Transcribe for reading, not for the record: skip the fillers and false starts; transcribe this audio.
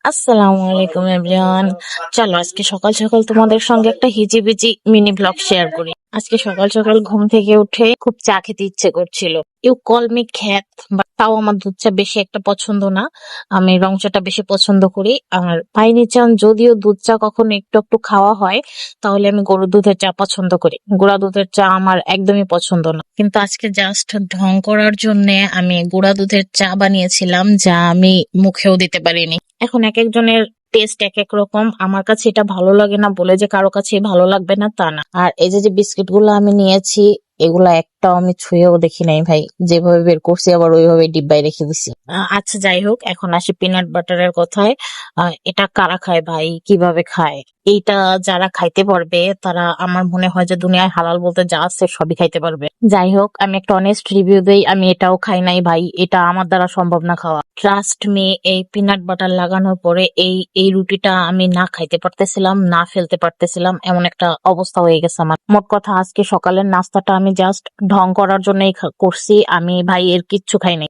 আসসালামু আলাইকুম এভরিওয়ান। চলো আজকে সকাল সকাল তোমাদের সঙ্গে একটা হিজিবিজি মিনি ব্লগ শেয়ার করি। আজকে সকাল সকাল ঘুম থেকে উঠে খুব চা খেতে ইচ্ছে করছিল। ইউ কল মি খ্যাত, বাট তাও আমার দুধ চা বেশি একটা পছন্দ না। আমি রং চাটা বেশি পছন্দ করি। আর পাইনি চান যদিও দুধ চা কখনো একটু একটু খাওয়া হয়, তাহলে আমি গরুর দুধের চা পছন্দ করি। গুঁড়া দুধের চা আমার একদমই পছন্দ না। কিন্তু আজকে জাস্ট ঢং করার জন্য আমি গুঁড়া দুধের চা বানিয়েছিলাম, যা আমি মুখেও দিতে পারিনি। এখন এক একজনের টেস্ট এক এক রকম। আমার কাছে এটা ভালো লাগে না বলে যে কারো কাছে ভালো লাগবে না তা না। আর এই যে যে বিস্কিট গুলো আমি নিয়েছি, এগুলা একটাও আমি ছুঁয়েও দেখি নাই ভাই। যেভাবে বের করছি আবার ওইভাবে ডিব্বায় রেখে দিছি। আচ্ছা যাই হোক, এখন আসি পিনাট বাটারের কথায়। এটা কারা খায় ভাই, কিভাবে খায়? এইটা যারা খাইতে পারবে তারা আমার মনে হয় যে দুনিয়ায় হালাল বলতে যা আছে সবই খাইতে পারবে। যাই হোক, আমি একটা অনেস্ট রিভিউ দেই, আমি এটাও খাই নাই ভাই। এটা আমার দ্বারা সম্ভব না খাওয়া। ট্রাস্ট মি, এই পিনাট বাটার লাগানোর পরে এই এই রুটিটা আমি না খাইতে পারতেছিলাম, না ফেলতে পারতেছিলাম, এমন একটা অবস্থা হয়ে গেছে আমার। মোট কথা আজকে সকালের নাস্তাটা আমি জাস্ট ঢং করার জন্যই করছি। আমি ভাই এর কিচ্ছু খাই নাই।